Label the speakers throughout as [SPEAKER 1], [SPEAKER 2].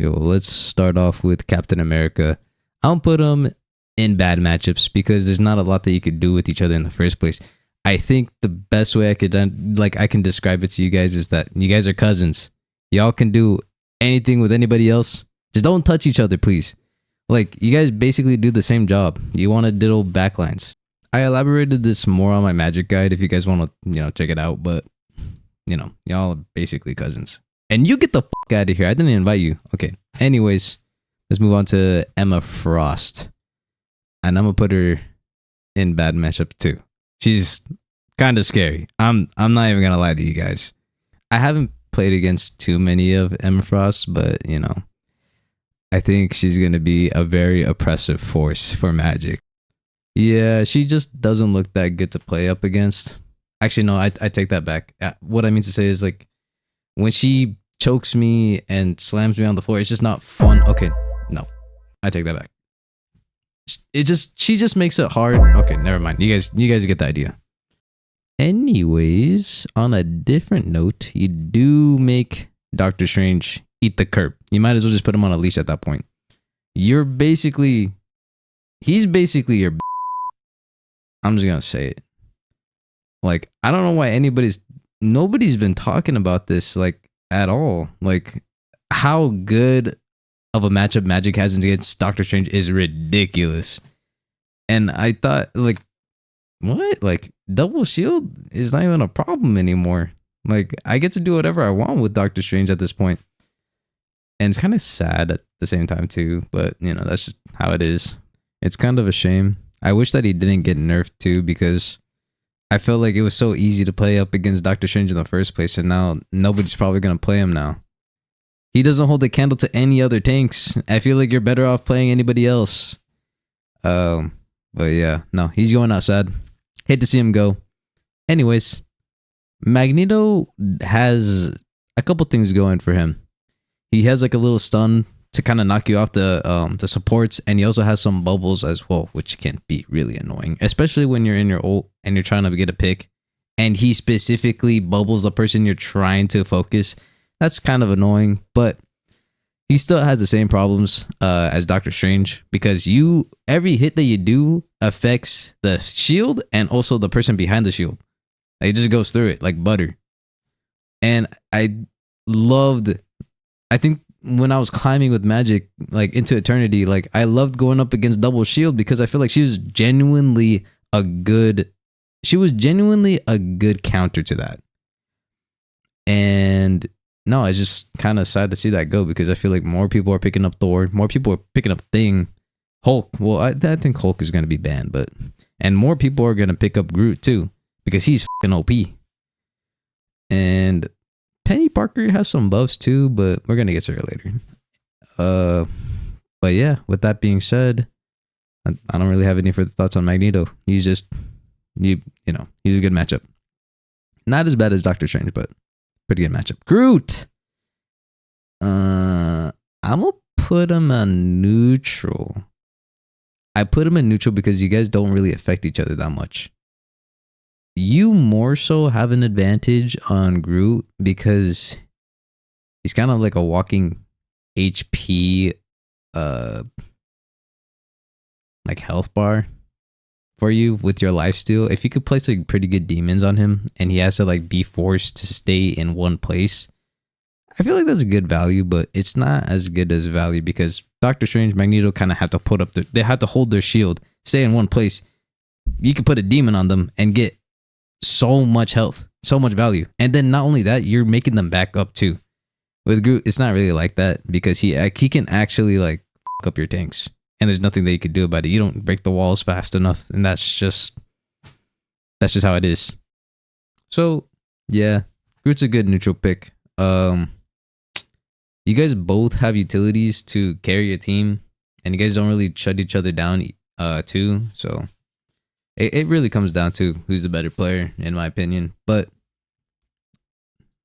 [SPEAKER 1] Yo, let's start off with Captain America. I'll put him in bad matchups because there's not a lot that you could do with each other in the first place. I think the best way I can describe it to you guys is that you guys are cousins. Y'all can do anything with anybody else. Just don't touch each other, please. Like, you guys basically do the same job. You want to diddle backlines. I elaborated this more on my Magic guide if you guys want to, check it out. But, y'all are basically cousins. And you get the fuck out of here. I didn't invite you. Okay. Anyways, let's move on to Emma Frost. And I'm going to put her in bad matchup too. She's kind of scary. I'm not even going to lie to you guys. I haven't played against too many of Emma Frost, but, I think she's going to be a very oppressive force for Magic. Yeah, she just doesn't look that good to play up against. Actually, no, I take that back. What I mean to say is, like, when she chokes me and slams me on the floor, it's just not fun. Okay, no, I take that back. She just makes it hard. Okay, never mind. You guys get the idea. Anyways, on a different note, you do make Doctor Strange eat the curb. You might as well just put him on a leash at that point. He's basically your. I'm just gonna say it. Like, I don't know why nobody's been talking about this like at all. Like, how good of a matchup Magic has against Doctor Strange is ridiculous. And I thought, like, what? Like, double shield is not even a problem anymore. Like, I get to do whatever I want with Doctor Strange at this point. And it's kind of sad at the same time too, but that's just how it is. It's kind of a shame. I wish that he didn't get nerfed too, because I felt like it was so easy to play up against Doctor Strange in the first place, and now nobody's probably going to play him now. He doesn't hold a candle to any other tanks. I feel like you're better off playing anybody else. But yeah, no, he's going outside. Hate to see him go. Anyways, Magneto has a couple things going for him. He has like a little stun to kind of knock you off the supports, and he also has some bubbles as well, which can be really annoying, especially when you're in your ult and you're trying to get a pick, and he specifically bubbles the person you're trying to focus. That's kind of annoying, but he still has the same problems as Doctor Strange, because every hit that you do affects the shield and also the person behind the shield. Like, it just goes through it like butter. And I think when I was climbing with Magik, like into eternity, like I loved going up against double shield because I feel like she was genuinely a good counter to that. And no, it's just kind of sad to see that go, because I feel like more people are picking up Thor, more people are picking up Hulk. Well, I think Hulk is going to be banned, and more people are going to pick up Groot too, because he's fucking OP. And Penni Parker has some buffs too, but we're gonna get to her later. But yeah, with that being said, I don't really have any further thoughts on Magneto. He's just he's a good matchup. Not as bad as Doctor Strange, but pretty good matchup. Groot. I'm gonna put him on neutral. I put him in neutral because you guys don't really affect each other that much. You more so have an advantage on Groot because he's kind of like a walking HP like health bar for you with your lifesteal. If you could place like pretty good demons on him and he has to like be forced to stay in one place, I feel like that's a good value, but it's not as good as value because Doctor Strange, Magneto kind of have to they have to hold their shield, stay in one place. You could put a demon on them and get so much health, so much value. And then not only that, you're making them back up too. With Groot, it's not really like that because he can actually like fuck up your tanks, and there's nothing that you could do about it. You don't break the walls fast enough, and that's just how it is. So yeah, Groot's a good neutral pick. You guys both have utilities to carry a team, and you guys don't really shut each other down too. So it really comes down to who's the better player, in my opinion. But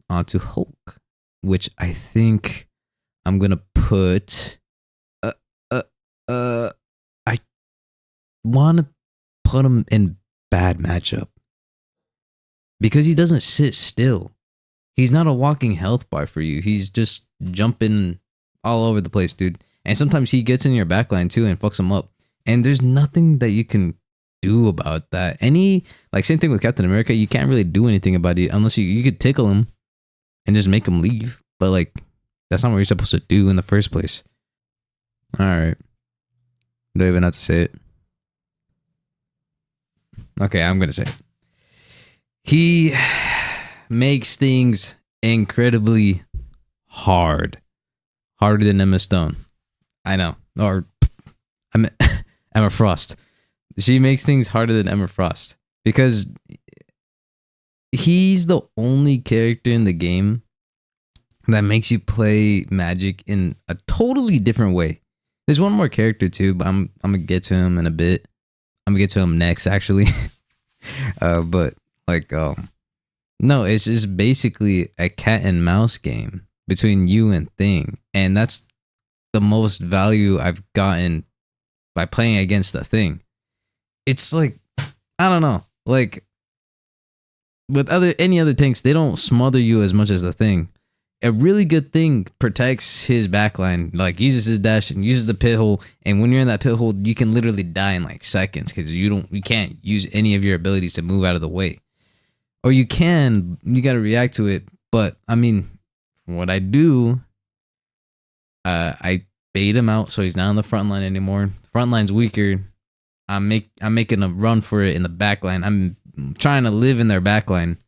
[SPEAKER 1] on to Hulk, which I think I'm gonna put. I want to put him in bad matchup because he doesn't sit still. He's not a walking health bar for you. He's just jumping all over the place, dude. And sometimes he gets in your backline too and fucks him up. And there's nothing that you can do about that. Like same thing with Captain America. You can't really do anything about it unless you could tickle him and just make him leave. But like, that's not what you're supposed to do in the first place. All right. Don't even have to say it. Okay, I'm gonna say it. He makes things incredibly hard. Harder than Emma Stone. I know. Or Emma Frost. She makes things harder than Emma Frost. Because he's the only character in the game that makes you play Magik in a totally different way. There's one more character too, but I'm gonna get to him in a bit. I'm gonna get to him next, actually. But like, no, it's just basically a cat and mouse game between you and Thing, and that's the most value I've gotten by playing against the Thing. It's like, I don't know, like with any other tanks, they don't smother you as much as the Thing. A really good Thing protects his backline, like uses his dash and uses the pit hole. And when you're in that pit hole, you can literally die in like seconds because you can't use any of your abilities to move out of the way. Or you can, you got to react to it. But I mean, what I do, I bait him out so he's not on the front line anymore. The front line's weaker. I'm making a run for it in the back line. I'm trying to live in their back line.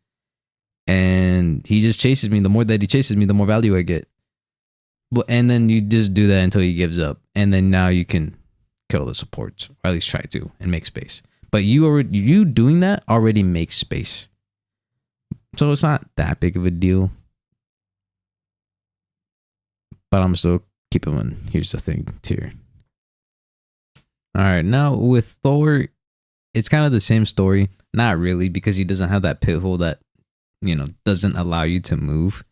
[SPEAKER 1] And he just chases me. The more that he chases me, the more value I get. And then you just do that until he gives up. And then now you can kill the supports. Or at least try to. And make space. But you doing that already makes space. So it's not that big of a deal. But I'm still keep him in Here's the Thing tier. Alright, now with Thor, it's kind of the same story. Not really, because he doesn't have that pit hole that, you know, doesn't allow you to move.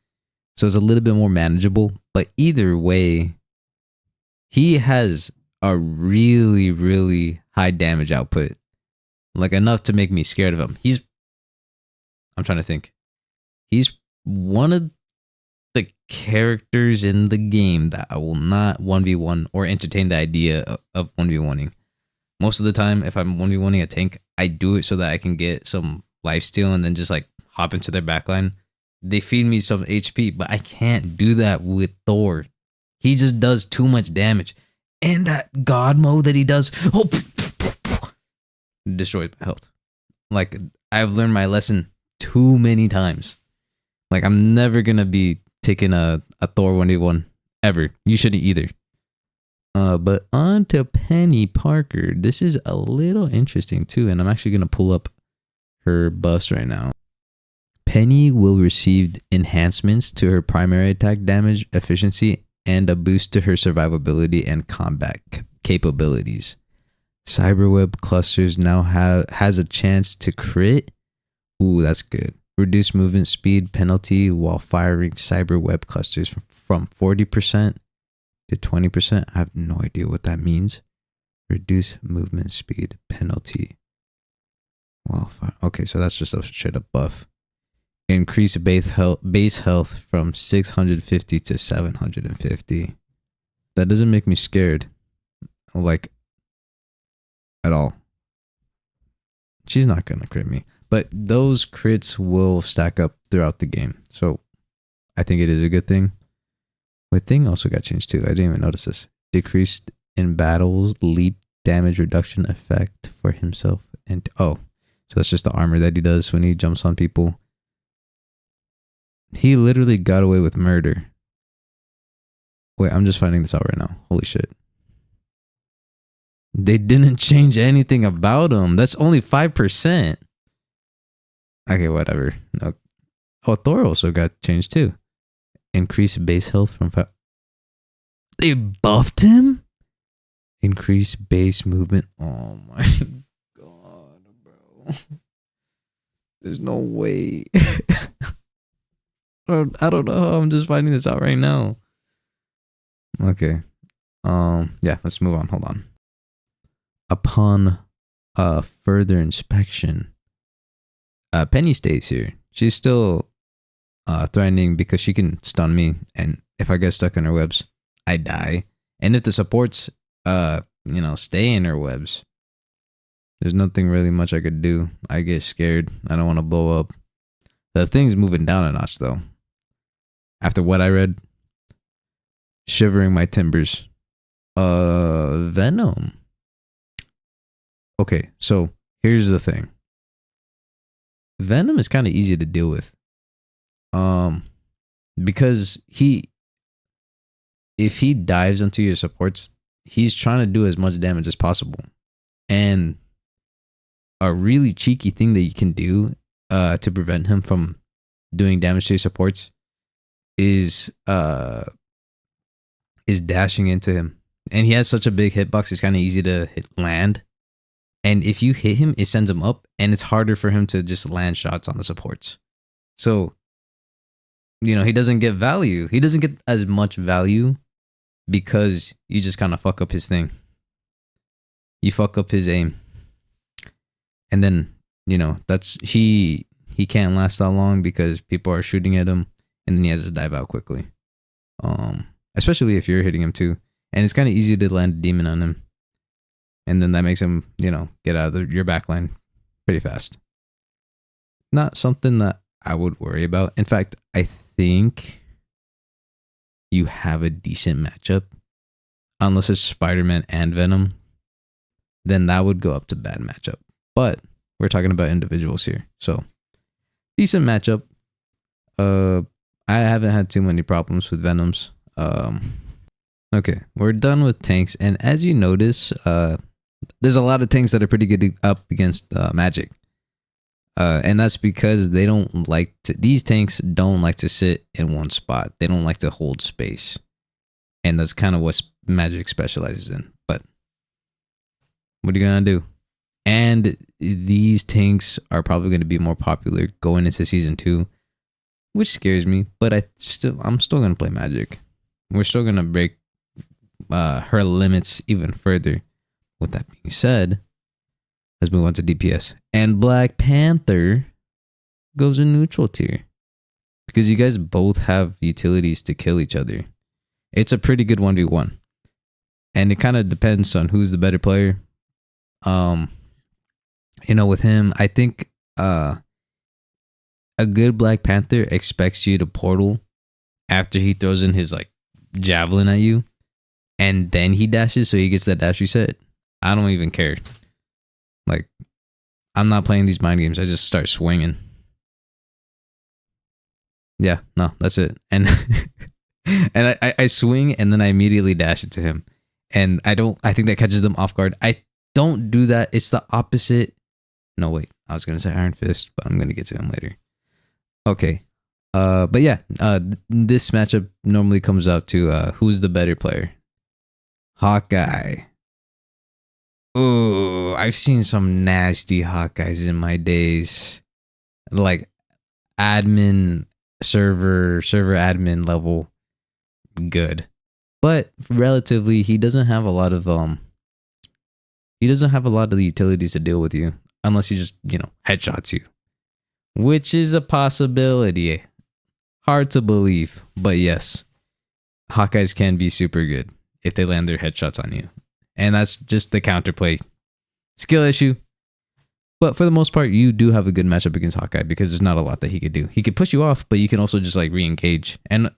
[SPEAKER 1] So it's a little bit more manageable. But either way, he has a really, really high damage output. Like enough to make me scared of him. I'm trying to think. He's one of the characters in the game that I will not 1v1 or entertain the idea of 1v1ing. Most of the time, if I'm 1v1ing a tank, I do it so that I can get some lifesteal and then just like hop into their backline. They feed me some HP, but I can't do that with Thor. He just does too much damage. And that God mode that he does, destroys my health. Like, I've learned my lesson too many times. Like, I'm never going to be taking a Thor 1v1 ever. You shouldn't either. But on to Penni Parker. This is a little interesting too, and I'm actually going to pull up her buffs right now. Penni will receive enhancements to her primary attack damage efficiency and a boost to her survivability and combat capabilities. Cyberweb clusters now has a chance to crit. Ooh, that's good. Reduce movement speed penalty while firing cyberweb clusters from 40% to 20%. I have no idea what that means. Reduce movement speed penalty while firing. Okay, so that's just a straight up buff. Increase base health from 650 to 750. That doesn't make me scared. Like, at all. She's not gonna crit me. But those crits will stack up throughout the game. So I think it is a good thing. My thing also got changed too. I didn't even notice this. Decreased in battles, leap damage reduction effect for himself. And so that's just the armor that he does when he jumps on people. He literally got away with murder. Wait, I'm just finding this out right now. Holy shit. They didn't change anything about him. That's only 5%. Okay, whatever. No. Oh, Thor also got changed too. Increase base health from 5. They buffed him? Increase base movement. Oh my god, bro. There's no way. I don't know how I'm just finding this out right now. Okay. Yeah, let's move on. Hold on. Upon further inspection, Penni stays here. She's still threatening because she can stun me, and if I get stuck in her webs, I die. And if the supports stay in her webs, there's nothing really much I could do. I get scared. I don't want to blow up. The thing's moving down a notch though. After what I read, shivering my timbers. Venom. Okay, so here's the thing. Venom is kind of easy to deal with. Because if he dives into your supports, he's trying to do as much damage as possible. And a really cheeky thing that you can do to prevent him from doing damage to your supports is dashing into him. And he has such a big hitbox, it's kind of easy to land. And if you hit him, it sends him up, and it's harder for him to just land shots on the supports. So, he doesn't get value. He doesn't get as much value because you just kind of fuck up his thing. You fuck up his aim. And then, that's he can't last that long because people are shooting at him, and then he has to dive out quickly. Especially if you're hitting him too. And it's kind of easy to land a demon on him. And then that makes him, get out of your backline pretty fast. Not something that I would worry about. In fact, I think you have a decent matchup. Unless it's Spider-Man and Venom. Then that would go up to bad matchup. But we're talking about individuals here. So, decent matchup. I haven't had too many problems with Venoms. Okay, we're done with tanks. And as you notice, there's a lot of tanks that are pretty good up against Magik. And that's because they don't like to, these tanks don't like to sit in one spot. They don't like to hold space. And that's kind of what Magik specializes in. But what are you going to do? And these tanks are probably going to be more popular going into season 2, which scares me. But I'm still going to play Magik. We're still going to break her limits even further. With that being said, let's move on to DPS. And Black Panther goes in neutral tier. Because you guys both have utilities to kill each other. It's a pretty good 1v1. And it kind of depends on who's the better player. With him, I think a good Black Panther expects you to portal after he throws in his javelin at you. And then he dashes, so he gets that dash reset. I don't even care. I'm not playing these mind games. I just start swinging. Yeah, no, that's it. And and I swing, and then I immediately dash it to him. And I think that catches them off guard. I don't do that. It's the opposite. No, wait. I was going to say Iron Fist, but I'm going to get to him later. Okay. But yeah, this matchup normally comes out to who's the better player. Hawkeye. Oh, I've seen some nasty Hawkeyes in my days. Admin, server admin level good. But relatively, he doesn't have a lot of the utilities to deal with you. Unless he just, headshots you. Which is a possibility. Hard to believe, but yes. Hawkeyes can be super good if they land their headshots on you. And that's just the counterplay skill issue. But for the most part, you do have a good matchup against Hawkeye because there's not a lot that he could do. He could push you off, but you can also just re-engage. And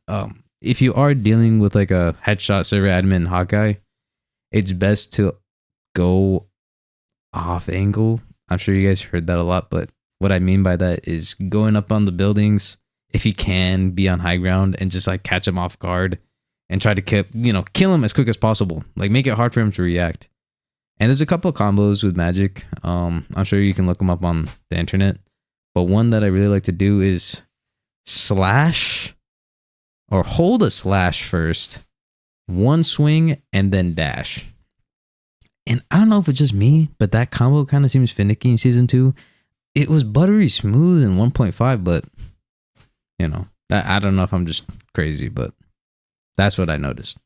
[SPEAKER 1] if you are dealing with a headshot server admin Hawkeye, it's best to go off angle. I'm sure you guys heard that a lot, but what I mean by that is going up on the buildings, if he can be on high ground and just catch him off guard and try to kill him as quick as possible. Make it hard for him to react. And there's a couple of combos with Magik. I'm sure you can look them up on the internet. But one that I really like to do is slash or hold a slash first, one swing, and then dash. And I don't know if it's just me, but that combo kind of seems finicky in season 2. It was buttery smooth in 1.5, but I don't know if I'm just crazy, but that's what I noticed.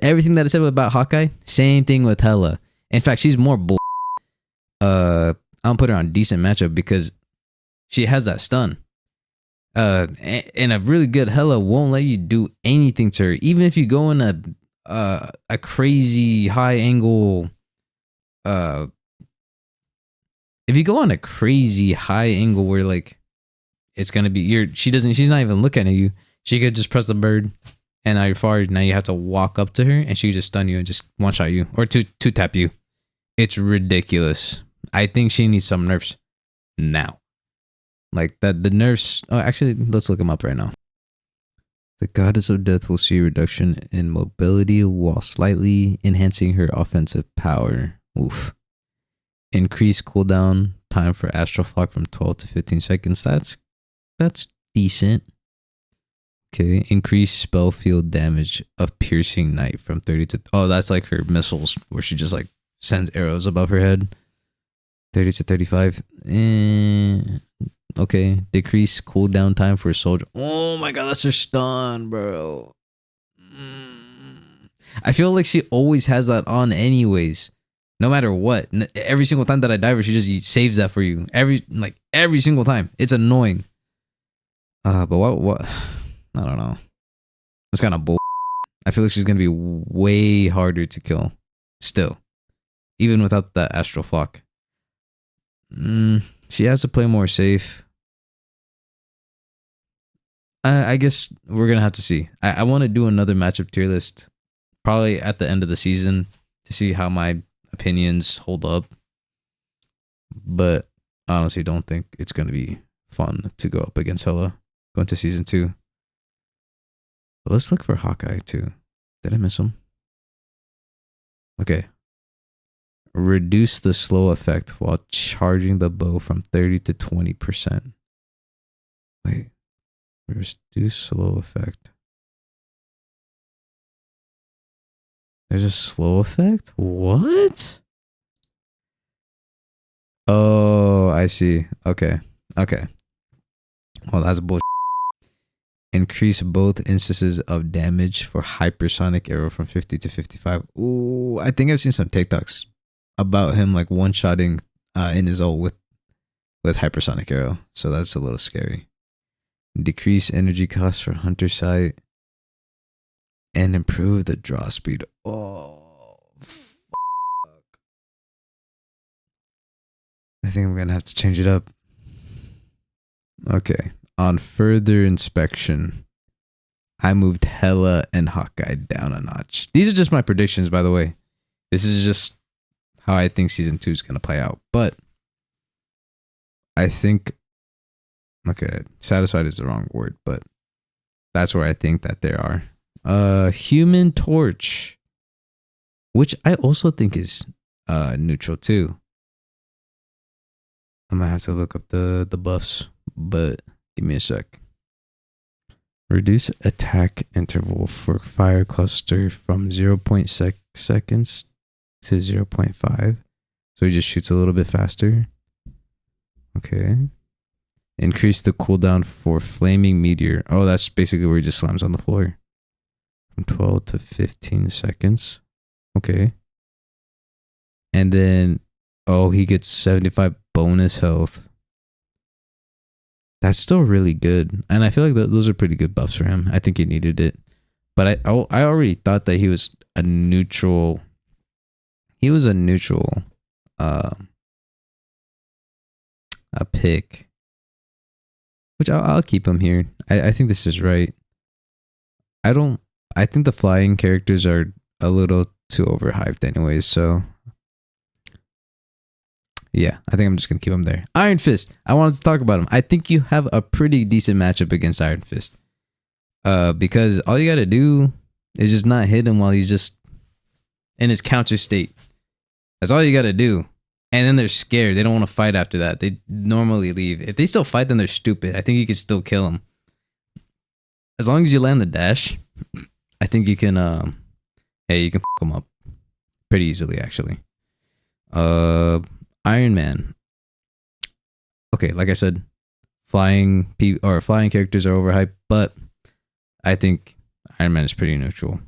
[SPEAKER 1] Everything that I said about Hawkeye, same thing with Hela. In fact, she's more bull. I'll put her on decent matchup because she has that stun. And a really good Hela won't let you do anything to her, even if you go in a crazy high angle. If you go on a crazy high angle where like it's gonna be she's not even looking at you. She could just press the bird, and now you're far. Now you have to walk up to her, and she could just stun you and just one shot you or two tap you. It's ridiculous. I think she needs some nerfs now. Like that, the nerfs. Oh, actually, let's look them up right now. The Goddess of Death will see a reduction in mobility while slightly enhancing her offensive power. Oof. Increase cooldown time for Astral Flock from 12 to 15 seconds. That's decent. Okay. Increase spell field damage of Piercing Knight from 30 to... Oh, that's like her missiles where she just like sends arrows above her head. 30 to 35. Okay. Decrease cooldown time for a soldier. Oh my god, that's her stun, bro. I feel like she always has that on anyways. No matter what. Every single time that I dive her, she just saves that for you. Every single time. It's annoying. But what? I don't know. It's kind of bull. I feel like she's going to be way harder to kill. Still. Even without that Astral Flock. She has to play more safe. I guess we're going to have to see. I want to do another matchup tier list. Probably at the end of the season. To see how my opinions hold up. But I honestly don't think it's going to be fun to go up against Hela. Going to season 2. But let's look for Hawkeye too. Did I miss him? Okay. Reduce the slow effect while charging the bow from 30 to 20%. Wait. Reduce slow effect. There's a slow effect? What? Oh, I see. Okay. Well, that's bullshit. Increase both instances of damage for hypersonic arrow from 50 to 55. Ooh, I think I've seen some TikToks about him like one-shotting in his ult with hypersonic arrow. So that's a little scary. Decrease energy cost for hunter sight. And improve the draw speed. Oh, fuck. I think I'm going to have to change it up. Okay. On further inspection, I moved Hela and Hawkeye down a notch. These are just my predictions, by the way. This is just how I think season 2 is going to play out. But I think, okay, satisfied is the wrong word, but that's where I think that they are. Human Torch, which I also think is neutral too. I might have to look up the buffs, but give me a sec. Reduce attack interval for fire cluster from 0.6 seconds to 0.5. So he just shoots a little bit faster. Okay. Increase the cooldown for flaming meteor. Oh, that's basically where he just slams on the floor. From 12 to 15 seconds. Okay. And then, oh, he gets 75 bonus health. That's still really good. And I feel like those are pretty good buffs for him. I think he needed it. But I already thought that he was a neutral. He was a neutral a pick. Which I'll keep him here. I think this is right. I think the flying characters are a little too overhyped anyways, so yeah, I think I'm just going to keep him there. Iron Fist. I wanted to talk about him. I think you have a pretty decent matchup against Iron Fist. Because all you got to do is just not hit him while he's just in his counter state. That's all you got to do. And then they're scared. They don't want to fight after that. They normally leave. If they still fight, then they're stupid. I think you can still kill them. As long as you land the dash, I think you can, you can fuck them up pretty easily, actually. Iron Man. Okay, like I said, flying characters are overhyped, but I think Iron Man is pretty neutral.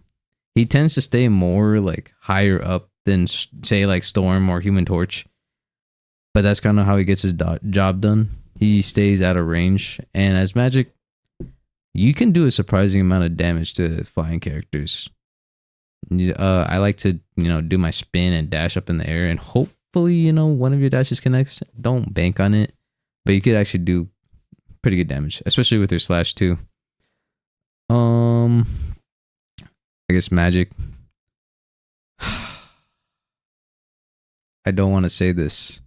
[SPEAKER 1] He tends to stay more like higher up than say like Storm or Human Torch, but that's kind of how he gets his job done. He stays out of range, and as Magik, you can do a surprising amount of damage to flying characters. I like to, do my spin and dash up in the air, and hopefully, one of your dashes connects. Don't bank on it, but you could actually do pretty good damage, especially with your slash too. I guess magic. I don't want to say this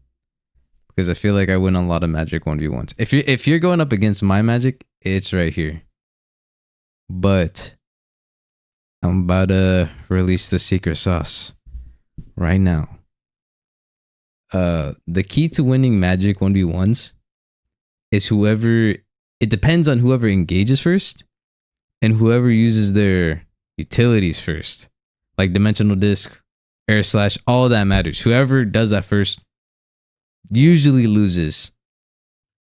[SPEAKER 1] because I feel like I win a lot of magic 1v1s. If you're going up against my magic, it's right here. But I'm about to release the secret sauce right now. The key to winning magic 1v1s is it depends on whoever engages first and whoever uses their utilities first. Like Dimensional Disc, Air Slash, all that matters. Whoever does that first usually loses.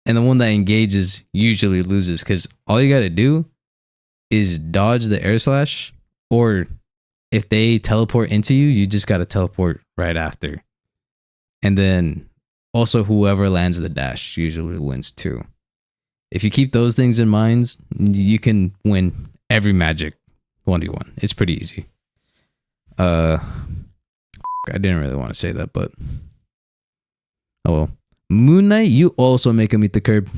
[SPEAKER 1] And the one that engages usually loses, because all you got to do is dodge the Air Slash, or if they teleport into you, you just got to teleport right after. And then also whoever lands the dash usually wins too. If you keep those things in mind, you can win every magic 1v1. It's pretty easy. I didn't really want to say that, but oh well. Moon Knight, you also make him eat the curb.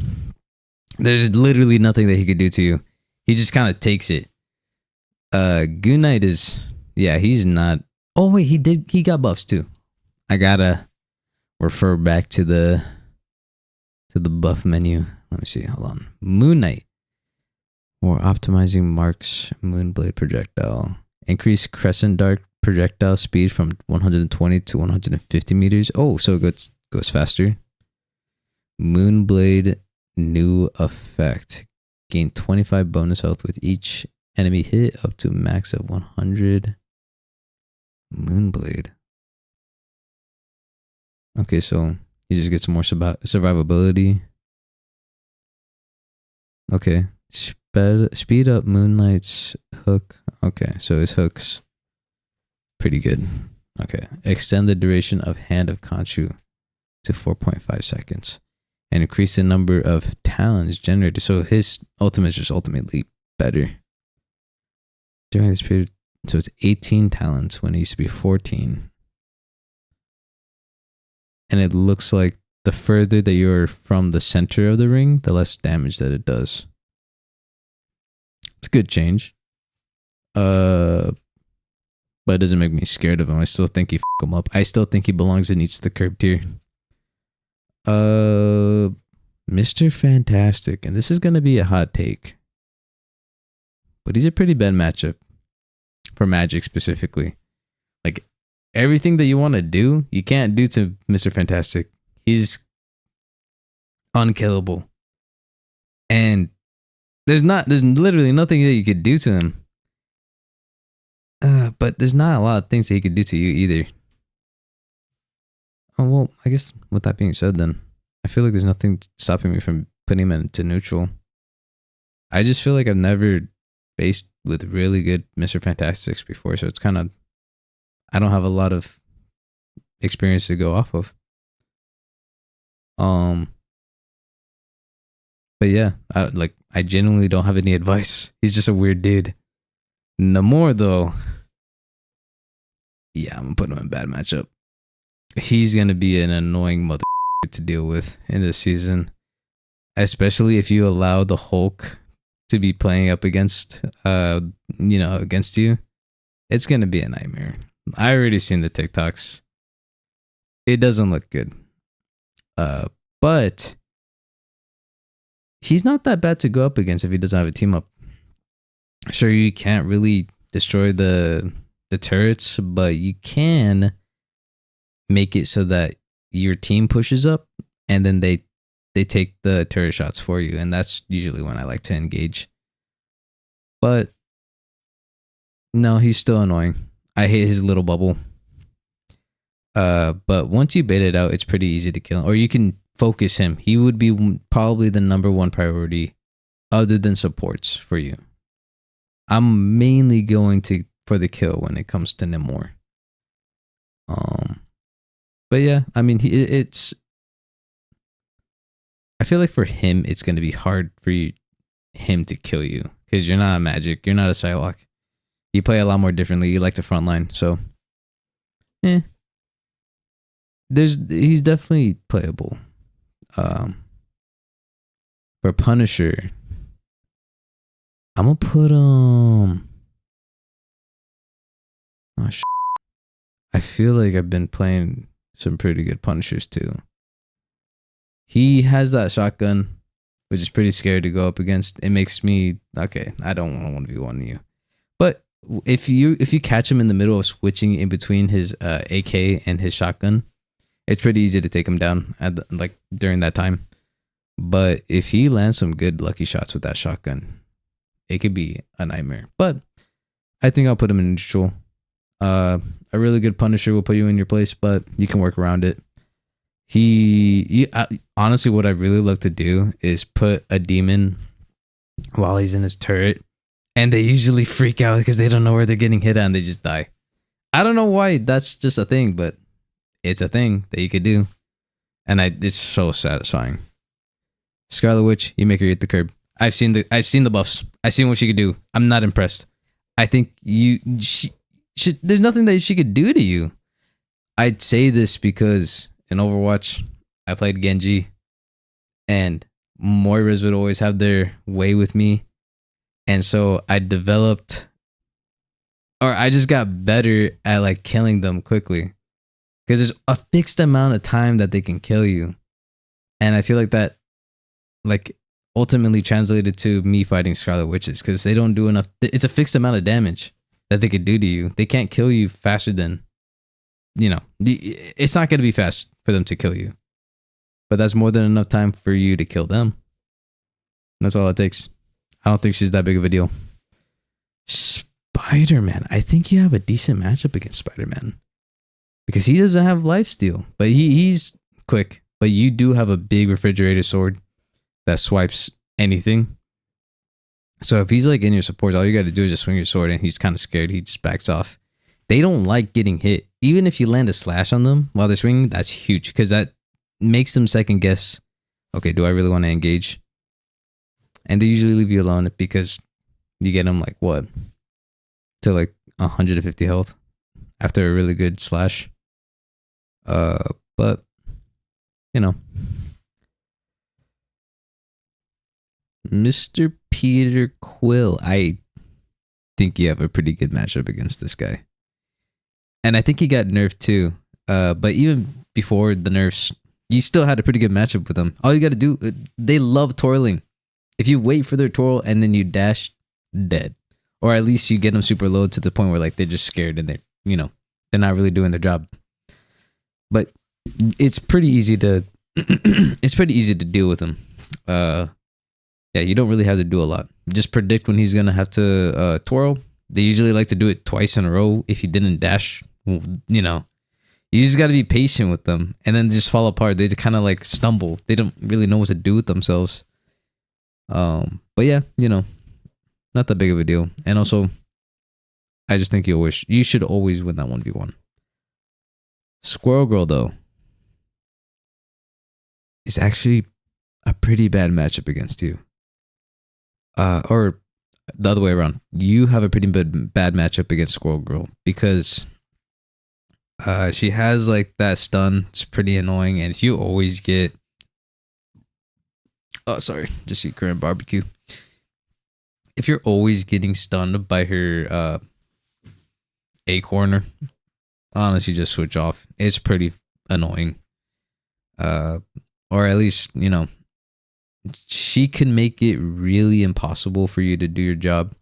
[SPEAKER 1] There's literally nothing that he could do to you. He just kind of takes it. Goon Knight he's not. Oh wait, he got buffs too. I gotta refer back to the buff menu. Let me see. Hold on. Moon Knight. Or optimizing Mark's Moonblade projectile. Increase Crescent Dark projectile speed from 120 to 150 meters. Oh, so it goes faster. Moonblade new effect. Gain 25 bonus health with each enemy hit up to a max of 100. Moonblade. Okay, so he just gets more survivability. Okay. Speed up Moon Knight's hook. Okay, so his hook's pretty good. Okay. Extend the duration of Hand of Khonshu to 4.5 seconds. And increase the number of talents generated. So his ultimate is just ultimately better. During this period, so it's 18 talents when it used to be 14. And it looks like the further that you're from the center of the ring, the less damage that it does. It's a good change. But it doesn't make me scared of him. I still think he f*** him up. I still think he belongs in each of the curb tier. Mr. Fantastic, and this is gonna be a hot take, but he's a pretty bad matchup for Magic specifically. Like everything that you want to do, you can't do to Mr. Fantastic. He's unkillable, and there's literally nothing that you could do to him. But there's not a lot of things that he could do to you either. Oh, well, I guess with that being said, then I feel like there's nothing stopping me from putting him into neutral. I just feel like I've never faced with really good Mr. Fantastics before, so it's kind of, I don't have a lot of experience to go off of. But yeah, I genuinely don't have any advice. He's just a weird dude. Namor though, yeah, I'm gonna put him in a bad matchup. He's gonna be an annoying mother to deal with in this season, especially if you allow the Hulk to be playing up against against you. It's gonna be a nightmare. I already seen the TikToks. It doesn't look good. But he's not that bad to go up against if he doesn't have a team up. Sure, you can't really destroy the turrets, but you can make it so that your team pushes up and then they take the turret shots for you, and that's usually when I like to engage. But no, he's still annoying. I hate his little bubble. But once you bait it out, it's pretty easy to kill him. Or you can focus him. He would be probably the number one priority other than supports for you. I'm mainly going for the kill when it comes to Namor. But yeah, I mean, I feel like for him, it's going to be hard for you him to kill you because you're not a Magik, you're not a Psylocke. You play a lot more differently. You like to frontline, so he's definitely playable. For Punisher, I'm gonna put I feel like I've been playing some pretty good Punishers too. He has that shotgun, which is pretty scary to go up against. It makes me okay. I don't want to be one of you, but if you catch him in the middle of switching in between his AK and his shotgun, it's pretty easy to take him down like during that time. But if he lands some good lucky shots with that shotgun, it could be a nightmare. But I think I'll put him in neutral. A really good Punisher will put you in your place, but you can work around it. Honestly, what I really love to do is put a demon while he's in his turret, and they usually freak out because they don't know where they're getting hit at and they just die. I don't know why that's just a thing, but it's a thing that you could do, and it's so satisfying. Scarlet Witch, you make her hit the curb. I've seen the buffs. I've seen what she could do. I'm not impressed. I think there's nothing that she could do to you. I'd say this because in Overwatch, I played Genji, and Moiras would always have their way with me. And so I just got better at like killing them quickly. Because there's a fixed amount of time that they can kill you. And I feel like that like ultimately translated to me fighting Scarlet Witches because they don't do enough. It's a fixed amount of damage that they could do to you. They can't kill you faster than, it's not going to be fast for them to kill you. But that's more than enough time for you to kill them. That's all it takes. I don't think she's that big of a deal. Spider-Man. I think you have a decent matchup against Spider-Man. Because he doesn't have lifesteal. But he's quick. But you do have a big refrigerator sword that swipes anything. So if he's like in your support, all you got to do is just swing your sword and he's kind of scared. He just backs off. They don't like getting hit. Even if you land a slash on them while they're swinging, that's huge. Because that makes them second guess. Okay, do I really want to engage? And they usually leave you alone because you get them like what? To like 150 health after a really good slash. But Mr. Peter Quill, I think you have a pretty good matchup against this guy. And I think he got nerfed too. But even before the nerfs, you still had a pretty good matchup with them. All you got to do, they love twirling. If you wait for their twirl and then you dash, dead. Or at least you get them super low to the point where like they're just scared and they're not really doing their job. But it's pretty easy to deal with them. Yeah, you don't really have to do a lot. Just predict when he's gonna have to twirl. They usually like to do it twice in a row. If he didn't dash, you just got to be patient with them, and then they just fall apart. They kind of like stumble. They don't really know what to do with themselves. But yeah, not that big of a deal. And also, I just think you should always win that 1v1. Squirrel Girl though is actually a pretty bad matchup against you. Or the other way around. You have a pretty bad matchup against Squirrel Girl because she has like that stun. It's pretty annoying, and if you always get just eat Korean barbecue. If you're always getting stunned by her acorner, honestly, just switch off. It's pretty annoying. Or at least, she can make it really impossible for you to do your job.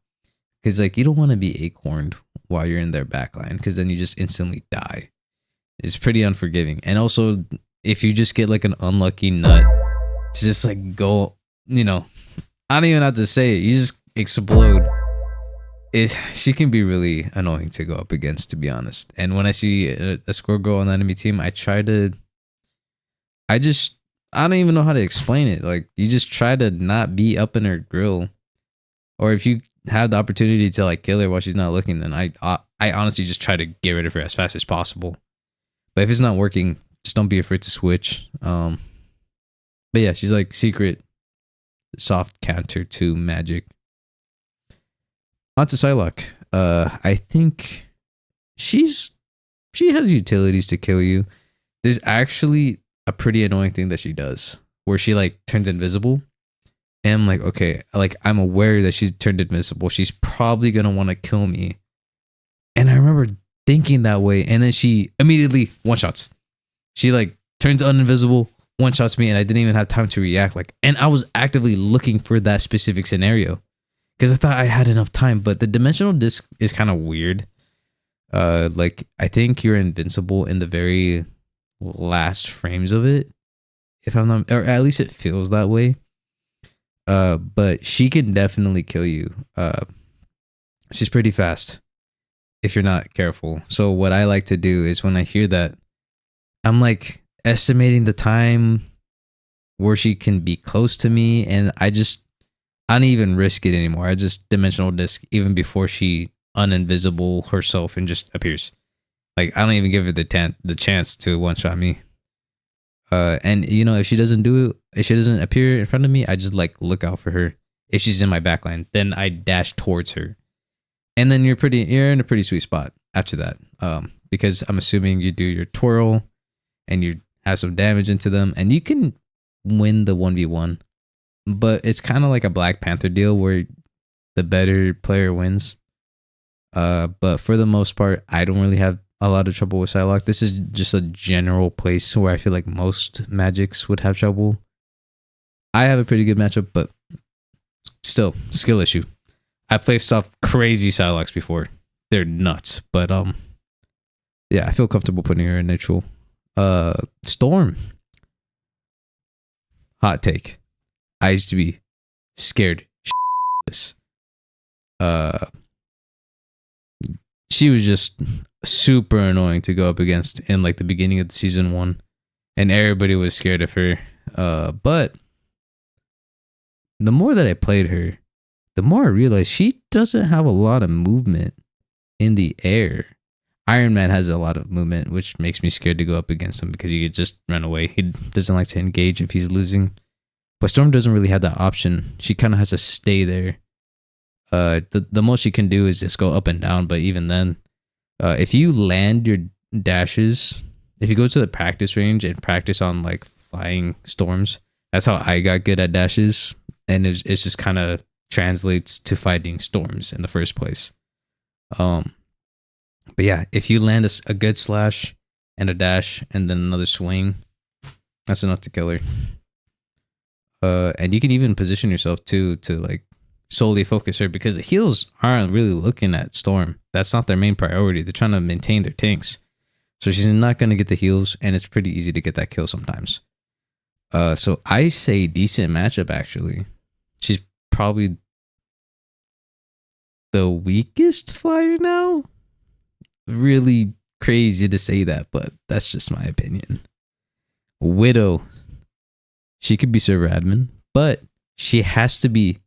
[SPEAKER 1] Because, like, you don't want to be acorned while you're in their backline, because then you just instantly die. It's pretty unforgiving. And also, if you just get, like, an unlucky nut to just, like, go, I don't even have to say it. You just explode. She can be really annoying to go up against, to be honest. And when I see a Squirrel Girl on the enemy team, I don't even know how to explain it. Like, you just try to not be up in her grill. Or if you have the opportunity to like kill her while she's not looking, then I honestly just try to get rid of her as fast as possible. But if it's not working, just don't be afraid to switch. But yeah, she's like secret soft counter to Magik. On to Psylocke. I think she has utilities to kill you. There's actually a pretty annoying thing that she does where she like turns invisible. And I'm like, okay, like I'm aware that she's turned invisible. She's probably gonna want to kill me. And I remember thinking that way, and then she immediately one shots. She like turns uninvisible, one shots me, and I didn't even have time to react. Like, and I was actively looking for that specific scenario because I thought I had enough time. But the dimensional disc is kind of weird. Like I think you're invincible in the very last frames of it, if I'm not, or at least it feels that way. But she can definitely kill you. She's pretty fast if you're not careful. So what I like to do is when I hear that, I'm like estimating the time where she can be close to me, and I don't even risk it anymore. I just dimensional disc even before she uninvisible herself and just appears. Like I don't even give her the chance to one shot me. And you know, if she doesn't appear in front of me, I just like look out for her. If she's in my backline, then I dash towards her. And then you're in a pretty sweet spot after that. Because I'm assuming you do your twirl and you have some damage into them and you can win the 1v1. But it's kind of like a Black Panther deal where the better player wins. But for the most part, I don't really have a lot of trouble with Psylocke. This is just a general place where I feel like most Magics would have trouble. I have a pretty good matchup, but still, skill issue. I played off crazy Psylocks before. They're nuts, but yeah, I feel comfortable putting her in neutral. Storm. Hot take. I used to be scared shitless. She was just super annoying to go up against in like the beginning of the season 1, and everybody was scared of her. But the more that I played her, the more I realized she doesn't have a lot of movement in the air. Iron Man has a lot of movement, which makes me scared to go up against him because he could just run away. He doesn't like to engage if he's losing. But Storm doesn't really have that option. She kind of has to stay there. The most she can do is just go up and down, but even then, if you land your dashes, if you go to the practice range and practice on like flying storms, that's how I got good at dashes, and it's just kind of translates to fighting storms in the first place. But yeah, if you land a good slash and a dash and then another swing, that's enough to kill her. And you can even position yourself to like solely focus her because the heals aren't really looking at Storm. That's not their main priority. They're trying to maintain their tanks. So she's not going to get the heals, and it's pretty easy to get that kill sometimes. So I say decent matchup, actually. She's probably the weakest flyer now. Really crazy to say that, but that's just my opinion. Widow. She could be server admin, but she has to be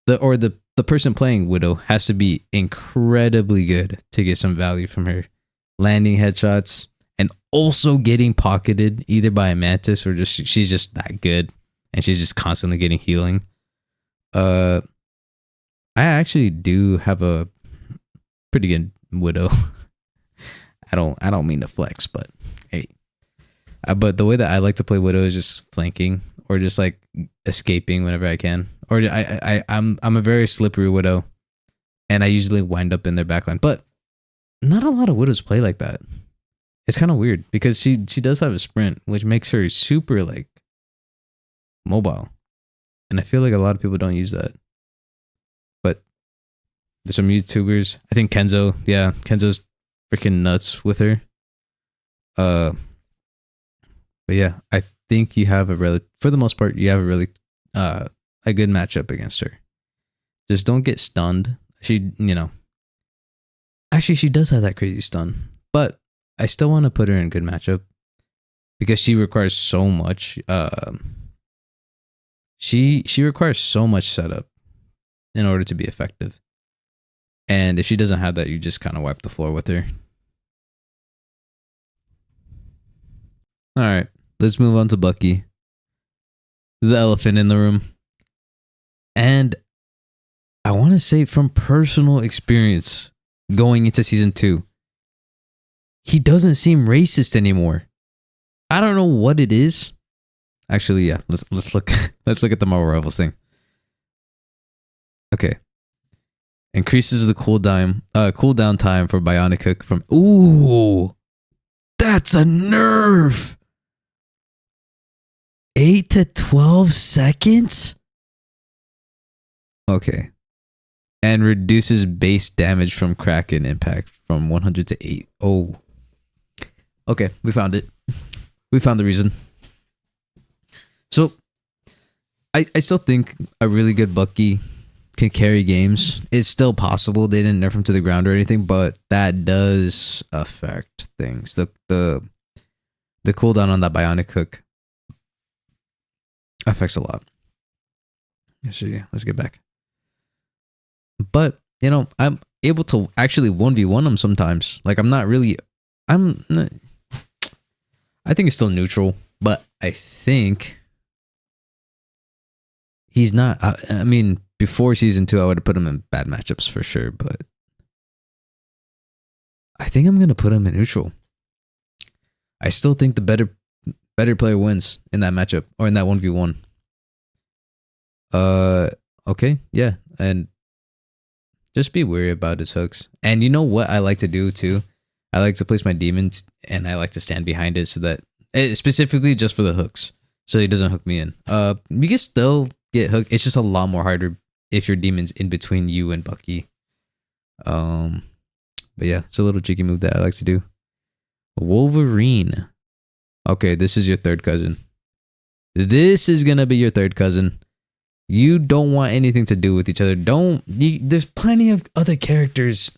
[SPEAKER 1] the person playing Widow has to be incredibly good to get some value from her. Landing headshots and also getting pocketed either by a Mantis or just she's just that good and she's just constantly getting healing. I actually do have a pretty good Widow. I don't mean to flex, but hey. But the way that I like to play Widow is just flanking or just like escaping whenever I can. Or I'm a very slippery Widow, and I usually wind up in their backline. But not a lot of Widows play like that. It's kind of weird because she does have a sprint, which makes her super like mobile, and I feel like a lot of people don't use that. But there's some YouTubers. I think Kenzo's freaking nuts with her. But yeah, I think you have for the most part, you have a good matchup against her. Just don't get stunned. Actually, she does have that crazy stun, but I still want to put her in a good matchup because she requires so much. She requires so much setup in order to be effective. And if she doesn't have that, you just kind of wipe the floor with her. All right, let's move on to Bucky, the elephant in the room. And I want to say from personal experience going into season 2, he doesn't seem racist anymore. I don't know what it is. Actually, yeah, let's look let's look at the Marvel Rivals thing. Okay. Increases the cooldown time for Bionic Hook from ooh. That's a nerf. 8 to 12 seconds? Okay. And reduces base damage from Kraken impact from 100 to 8. Oh. Okay, we found it. We found the reason. So, I still think a really good Bucky can carry games. It's still possible. They didn't nerf him to the ground or anything, but that does affect things. The cooldown on that Bionic Hook affects a lot. Let's get back. But, you know, I'm able to actually 1v1 him sometimes. Like, I think it's still neutral, but I think he's not. I mean, before season 2, I would have put him in bad matchups for sure, but I think I'm going to put him in neutral. I still think the better player wins in that matchup or in that 1v1. Okay, yeah, and just be wary about his hooks. And you know what I like to do too? I like to place my demons and I like to stand behind it so that specifically just for the hooks, so he doesn't hook me in. You can still get hooked. It's just a lot more harder if your demon's in between you and Bucky. But yeah, it's a little cheeky move that I like to do. Wolverine. Okay, this is your third cousin. This is gonna be your third cousin. You don't want anything to do with each other. There's plenty of other characters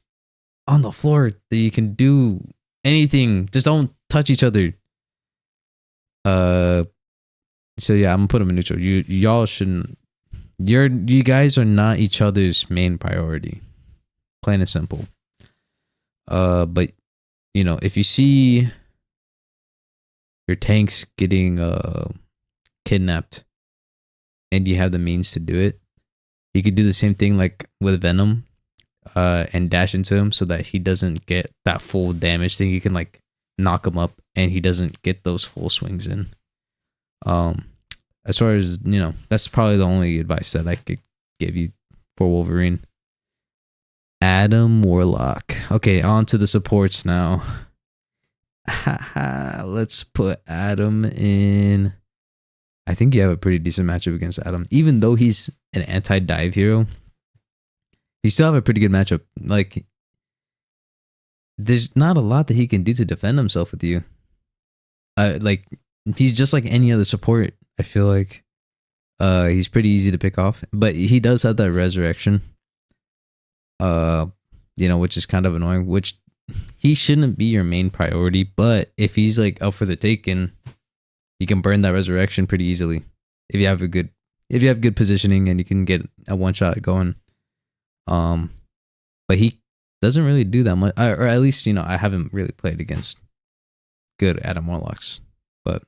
[SPEAKER 1] on the floor that you can do anything. Just don't touch each other. So yeah, I'm gonna put them in neutral. Y'all shouldn't. You guys are not each other's main priority. Plain and simple. But you know, if you see your tanks getting kidnapped and you have the means to do it, you could do the same thing like with Venom, and dash into him so that he doesn't get that full damage thing. You can like knock him up and he doesn't get those full swings in. As far as, you know, that's probably the only advice that I could give you for Wolverine. Adam Warlock. Okay, on to the supports now. Let's put Adam in. I think you have a pretty decent matchup against Adam. Even though he's an anti-dive hero, you still have a pretty good matchup. Like, there's not a lot that he can do to defend himself with you. Like, he's just like any other support. I feel like he's pretty easy to pick off, but he does have that resurrection. You know, which is kind of annoying. Which he shouldn't be your main priority, but if he's like up for the taking, you can burn that resurrection pretty easily if you have good positioning and you can get a one shot going. But he doesn't really do that much, or at least, you know, I haven't really played against good Adam Warlocks, but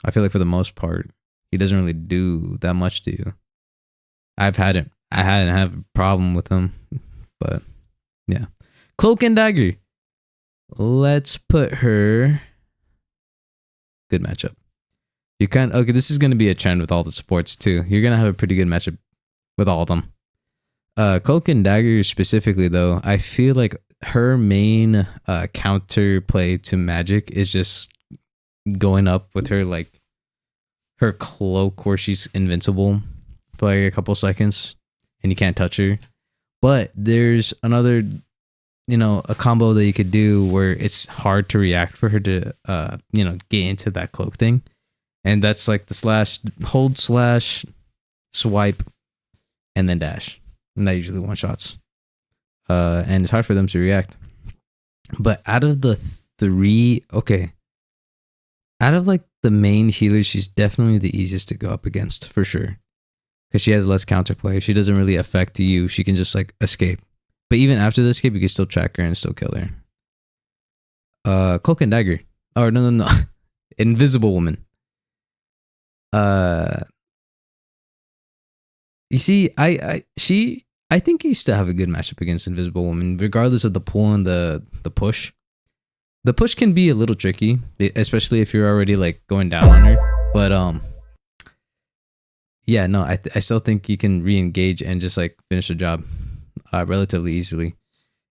[SPEAKER 1] I feel like for the most part, he doesn't really do that much to you. I hadn't had a problem with him, but yeah. Cloak and Dagger. Let's put her. Good matchup. Okay, this is going to be a trend with all the supports too. You're going to have a pretty good matchup with all of them. Cloak and Dagger specifically though, I feel like her main counter play to Magik is just going up with her, like, her cloak where she's invincible for like a couple seconds and you can't touch her. But there's another, you know, a combo that you could do where it's hard to react for her to you know, get into that cloak thing, and that's like the hold swipe and then dash, and that usually one shots, and it's hard for them to react. But out of the three, okay, out of like the main healers, she's definitely the easiest to go up against for sure, because she has less counterplay. She doesn't really affect you. She can just like escape. But even after the escape, you can still track her and still kill her. Cloak and Dagger. Oh, no. Invisible Woman. You see, I think you still have a good matchup against Invisible Woman, regardless of the pull and the push. The push can be a little tricky, especially if you're already like going down on her. But yeah, no, I still think you can re-engage and just like finish the job relatively easily.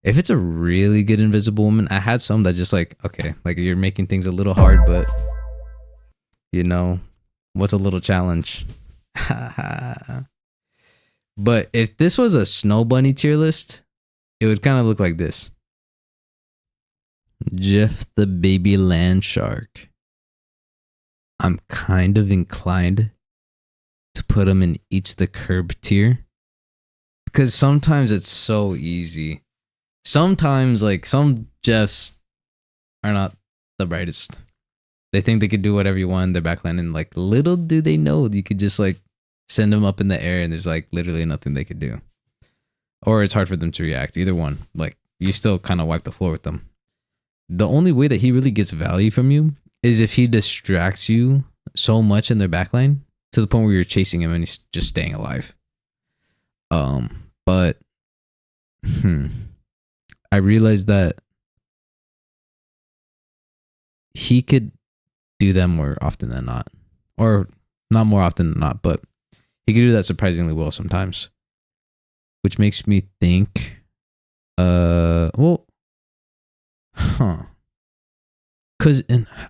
[SPEAKER 1] If it's a really good Invisible Woman, I had some that just like, okay, like you're making things a little hard, but you know, what's a little challenge? But if this was a Snow Bunny tier list, it would kind of look like this. Jeff the baby Landshark. I'm kind of inclined to put him in Eats the Curb tier. Because sometimes it's so easy. Sometimes, like, some Jeffs are not the brightest. They think they could do whatever you want in their backline, and like, little do they know you could just like send them up in the air and there's like literally nothing they could do. Or it's hard for them to react. Either one. Like, you still kind of wipe the floor with them. The only way that he really gets value from you is if he distracts you so much in their backline to the point where you're chasing him and he's just staying alive. But I realized that he could do that more often than not. Or not more often than not, but he could do that surprisingly well sometimes. Which makes me think, because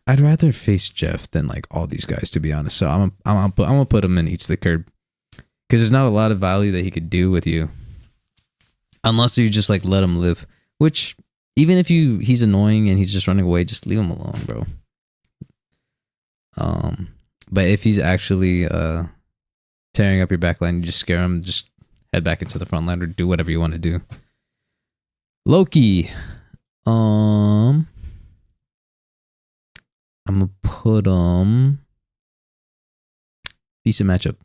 [SPEAKER 1] I'd rather face Jeff than like all these guys, to be honest. So I'm gonna put him in Eats the Curb, because there's not a lot of value that he could do with you, unless you just like let him live. Which, even if he's annoying and he's just running away, just leave him alone, bro. But if he's actually tearing up your backline, you just scare him, just head back into the front line or do whatever you want to do. Loki. I'm gonna put decent matchup.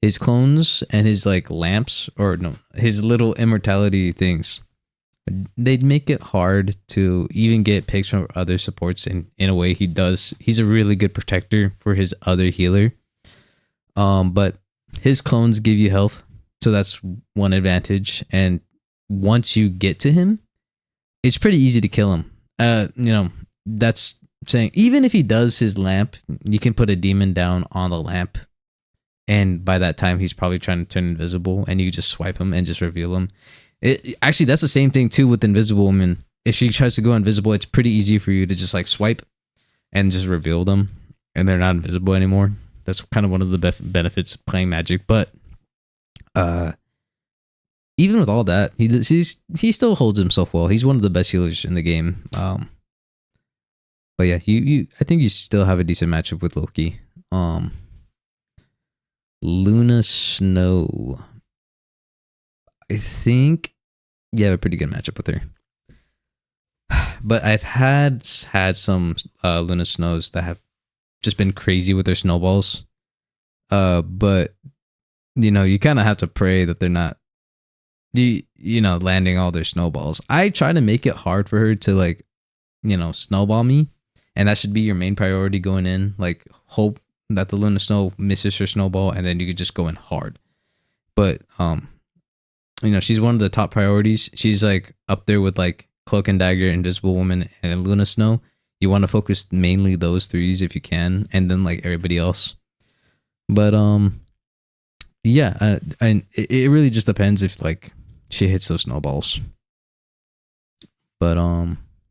[SPEAKER 1] His clones and his like lamps, or no, his little immortality things, they'd make it hard to even get picks from other supports. In a way, he does. He's a really good protector for his other healer. But his clones give you health, so that's one advantage. And once you get to him, it's pretty easy to kill him. That's saying, even if he does his lamp, you can put a demon down on the lamp, and by that time he's probably trying to turn invisible, and you just swipe him and just reveal him. Actually, that's the same thing too with Invisible Woman. If she tries to go invisible, it's pretty easy for you to just like swipe and just reveal them, and they're not invisible anymore. That's kind of one of the benefits of playing Magic. But even with all that, he still holds himself well. He's one of the best healers in the game. But yeah, I think you still have a decent matchup with Loki. Luna Snow. I think you have a pretty good matchup with her. But I've had some Luna Snows that have just been crazy with their snowballs. But you kind of have to pray that they're not landing all their snowballs. I try to make it hard for her to like, snowball me. And that should be your main priority going in. Like, hope that the Luna Snow misses her snowball, and then you could just go in hard. But she's one of the top priorities. She's like up there with like Cloak and Dagger, Invisible Woman, and Luna Snow. You want to focus mainly those threes if you can, and then like everybody else. But yeah, and it really just depends if like she hits those snowballs. But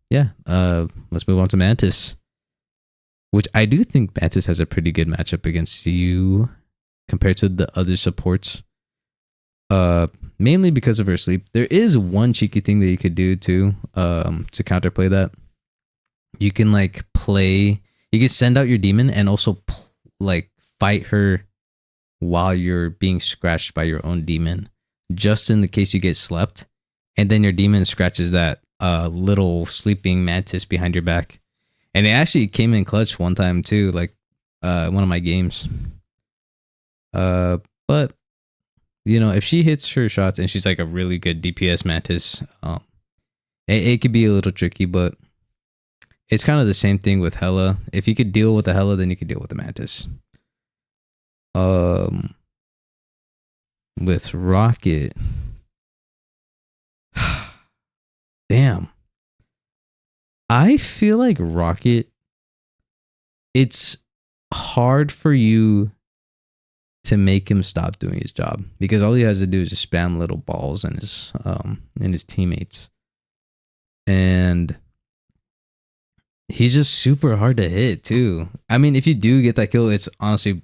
[SPEAKER 1] yeah, let's move on to Mantis, which I do think Mantis has a pretty good matchup against you compared to the other supports. Mainly because of her sleep. There is one cheeky thing that you could do too, to counterplay that. You can like you can send out your demon and also like fight her while you're being scratched by your own demon, just in the case you get slept, and then your demon scratches that little sleeping mantis behind your back. And it actually came in clutch one time too, like one of my games. But if she hits her shots and she's like a really good DPS mantis, it could be a little tricky, but it's kind of the same thing with Hela. If you could deal with the Hela, then you could deal with the mantis. with Rocket. Damn. I feel like Rocket, it's hard for you to make him stop doing his job because all he has to do is just spam little balls in his teammates. And he's just super hard to hit too. I mean, if you do get that kill, it's honestly,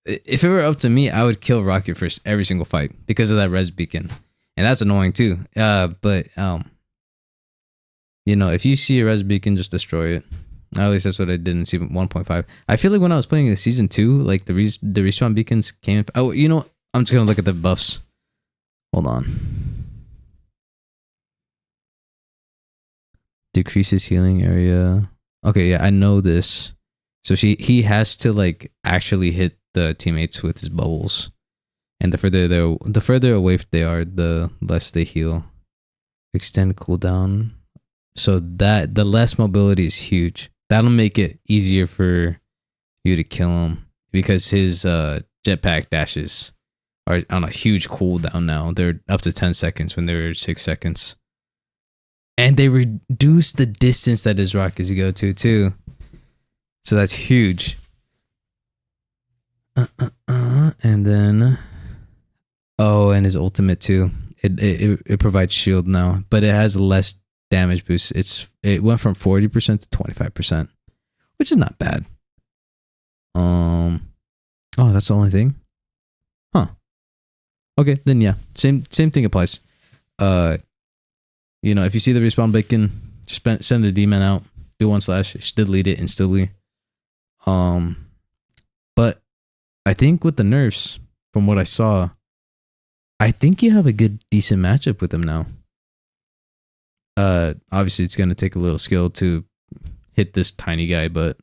[SPEAKER 1] if it were up to me, I would kill Rocket first every single fight because of that res beacon. And that's annoying too. But you know, if you see a res beacon, just destroy it. At least that's what I did in season 1.5. I feel like when I was playing in season 2, like the respawn beacons came. Oh, you know, I'm just gonna look at the buffs. Hold on. Decreases healing area. Okay, yeah, I know this. So he has to like actually hit the teammates with his bubbles, and the further away they are, the less they heal. Extend cooldown. So that the less mobility is huge. That'll make it easier for you to kill him because his jetpack dashes are on a huge cooldown now. They're up to 10 seconds when they were 6 seconds. And they reduce the distance that his rockets go to too. So that's huge. And then and his ultimate too. It provides shield now, but it has less damage boost. It went from 40% to 25%, which is not bad. Oh, that's the only thing. Huh. Okay, then yeah, same thing applies. You know, if you see the respawn beacon, just send the demon out. Do 1/, just delete it instantly. But I think with the nerfs, from what I saw, I think you have a decent matchup with him now. Obviously it's gonna take a little skill to hit this tiny guy, but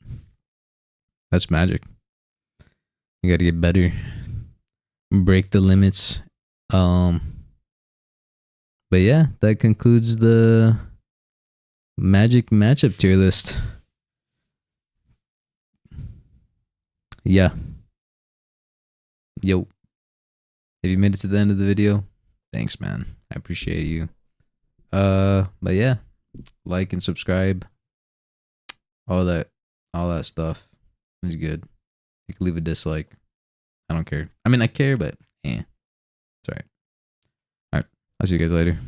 [SPEAKER 1] that's magic. You gotta get better, break the limits. But yeah, that concludes the Magik Matchup Tier list. Yeah. Yo. If you made it to the end of the video, thanks, man. I appreciate you. But yeah, like and subscribe. All that stuff is good. You can leave a dislike. I don't care. I mean, I care, but it's alright. Alright. I'll see you guys later.